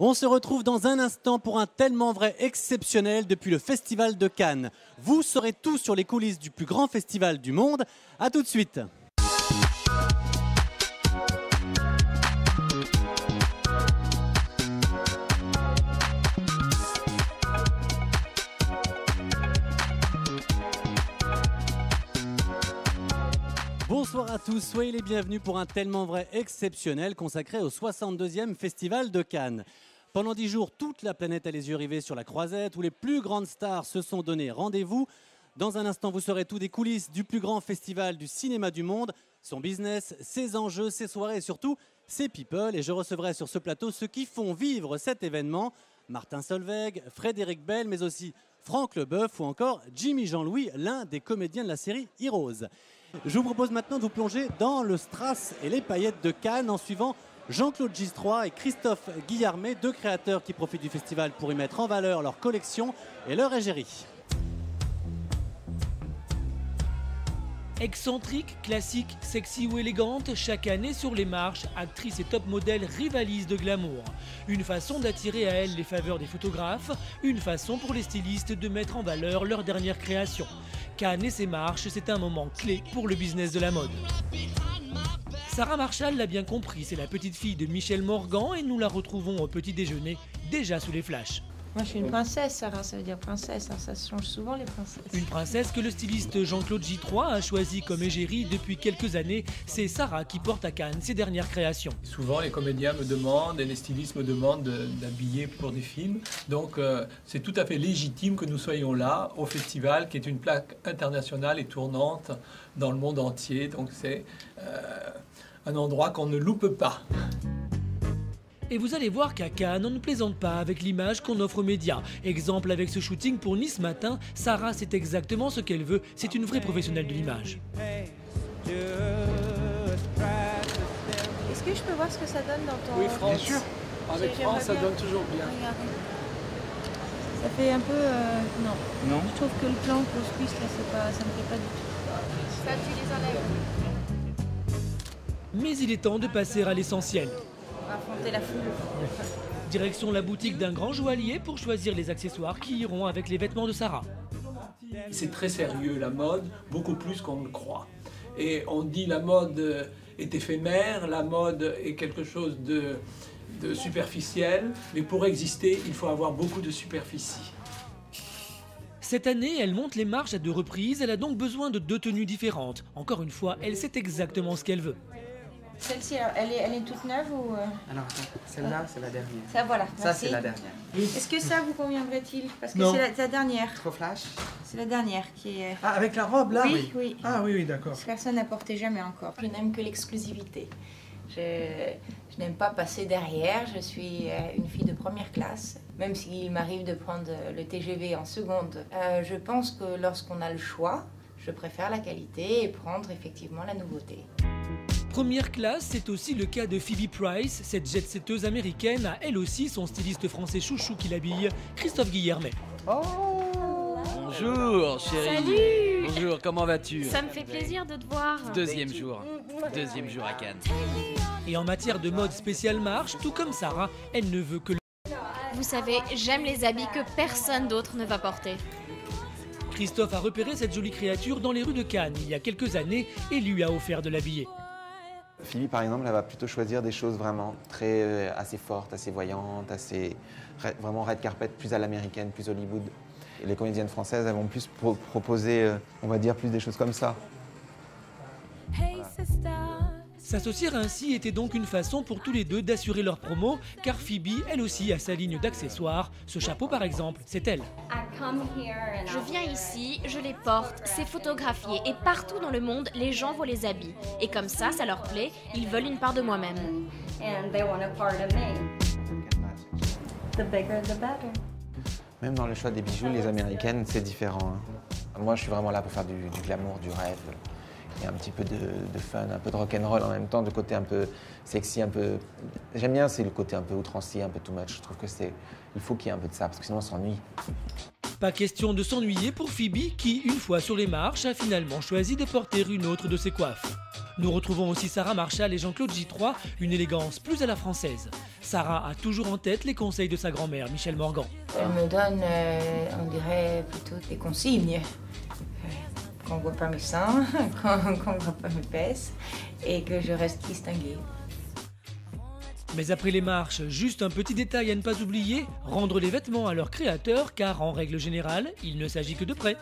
On se retrouve dans un instant pour un tellement vrai exceptionnel depuis le Festival de Cannes. Vous saurez tout sur les coulisses du plus grand festival du monde. A tout de suite. Bonsoir à tous, soyez les bienvenus pour un tellement vrai exceptionnel consacré au 62e Festival de Cannes. Pendant 10 jours, toute la planète a les yeux rivés sur la croisette où les plus grandes stars se sont donné rendez-vous. Dans un instant, vous saurez tout des coulisses du plus grand festival du cinéma du monde, son business, ses enjeux, ses soirées et surtout ses people. Et je recevrai sur ce plateau ceux qui font vivre cet événement. Martin Solveig, Frédéric Bell, mais aussi Franck Leboeuf ou encore Jimmy Jean-Louis, l'un des comédiens de la série Heroes. Je vous propose maintenant de vous plonger dans le strass et les paillettes de Cannes en suivant Jean-Claude Gistroi et Christophe Guillarmet, deux créateurs qui profitent du festival pour y mettre en valeur leur collection et leur égérie. Excentrique, classique, sexy ou élégante, chaque année sur les marches, actrices et top modèles rivalisent de glamour. Une façon d'attirer à elles les faveurs des photographes, une façon pour les stylistes de mettre en valeur leur dernière création. Cannes et ses marches, c'est un moment clé pour le business de la mode. Sarah Marshall l'a bien compris, c'est la petite fille de Michel Morgan et nous la retrouvons au petit déjeuner, déjà sous les flashs. Moi, je suis une princesse, Sarah, ça veut dire princesse, hein, ça se change souvent les princesses. Une princesse que le styliste Jean-Claude Gistroi a choisi comme égérie depuis quelques années. C'est Sarah qui porte à Cannes ses dernières créations. Souvent, les comédiens me demandent et les stylistes me demandent d'habiller pour des films. Donc, c'est tout à fait légitime que nous soyons là, au festival, qui est une plaque internationale et tournante dans le monde entier. Donc, c'est un endroit qu'on ne loupe pas. Et vous allez voir qu'à Cannes, on ne plaisante pas avec l'image qu'on offre aux médias. Exemple avec ce shooting pour Nice Matin, Sarah sait exactement ce qu'elle veut, c'est une vraie professionnelle de l'image. Est-ce que je peux voir ce que ça donne dans ton... Oui, France. Bien sûr. Avec France, ça donne toujours bien. Regardez. Ça fait un peu... Non. Je trouve que le plan pour ce cuisse, là, ça me plaît pas du tout. Ça, tu les enlèves. Mais il est temps de passer à l'essentiel. Affronter la foule. Direction la boutique d'un grand joaillier pour choisir les accessoires qui iront avec les vêtements de Sarah. C'est très sérieux, la mode, beaucoup plus qu'on ne le croit. Et on dit la mode est éphémère, la mode est quelque chose de superficiel, mais pour exister, il faut avoir beaucoup de superficie. Cette année, elle monte les marches à 2 reprises, elle a donc besoin de 2 tenues différentes. Encore une fois, elle sait exactement ce qu'elle veut. Celle-ci, elle est toute neuve ou... Alors, celle-là, c'est la dernière. Ça, voilà. Ça, Merci. c'est la dernière. Est-ce que ça vous conviendrait-il? Parce que Non. c'est la dernière. Trop flash. C'est la dernière qui est... Ah, avec la robe, là? Oui. Ah, oui, d'accord. Personne n'a porté jamais encore. Je n'aime que l'exclusivité. Je n'aime pas passer derrière. Je suis une fille de première classe. Même s'il m'arrive de prendre le TGV en seconde, je pense que lorsqu'on a le choix, je préfère la qualité et prendre effectivement la nouveauté. Première classe, c'est aussi le cas de Phoebe Price. Cette jet-setteuse américaine a elle aussi son styliste français chouchou qui l'habille, Christophe Guillarmet. Bonjour chérie. Salut. Bonjour, comment vas-tu? Ça me fait plaisir de te voir. Deuxième jour à Cannes. Et en matière de mode spéciale marche, tout comme Sarah, elle ne veut que le... Vous savez, j'aime les habits que personne d'autre ne va porter. Christophe a repéré cette jolie créature dans les rues de Cannes il y a quelques années et lui a offert de l'habiller. Phoebe, par exemple, elle va plutôt choisir des choses vraiment assez fortes, assez voyantes, vraiment red carpet, plus à l'américaine, plus Hollywood. Et les comédiennes françaises, elles vont plus proposer, on va dire, plus des choses comme ça. Voilà. S'associer ainsi était donc une façon pour tous les deux d'assurer leur promo, car Phoebe, elle aussi, a sa ligne d'accessoires. Ce chapeau, par exemple, c'est elle. Je viens ici, je les porte, c'est photographié et partout dans le monde, les gens voient les habits. Et comme ça leur plaît, ils veulent une part de moi-même. Même dans le choix des bijoux, les américaines, c'est différent. Moi, je suis vraiment là pour faire du glamour, du rêve. Et un petit peu de fun, un peu de rock'n'roll en même temps, de côté un peu sexy, un peu... J'aime bien, c'est le côté un peu outrancier, un peu too much. Je trouve que il faut qu'il y ait un peu de ça, parce que sinon on s'ennuie. Pas question de s'ennuyer pour Phoebe qui, une fois sur les marches, a finalement choisi de porter une autre de ses coiffes. Nous retrouvons aussi Sarah Marshall et Jean-Claude J3, une élégance plus à la française. Sarah a toujours en tête les conseils de sa grand-mère, Michèle Morgan. Elle me donne, on dirait plutôt des consignes. Qu'on ne voit pas mes seins, qu'on ne voit pas mes fesses et que je reste distinguée. Mais après les marches, juste un petit détail à ne pas oublier, rendre les vêtements à leur créateur car en règle générale, il ne s'agit que de prêt.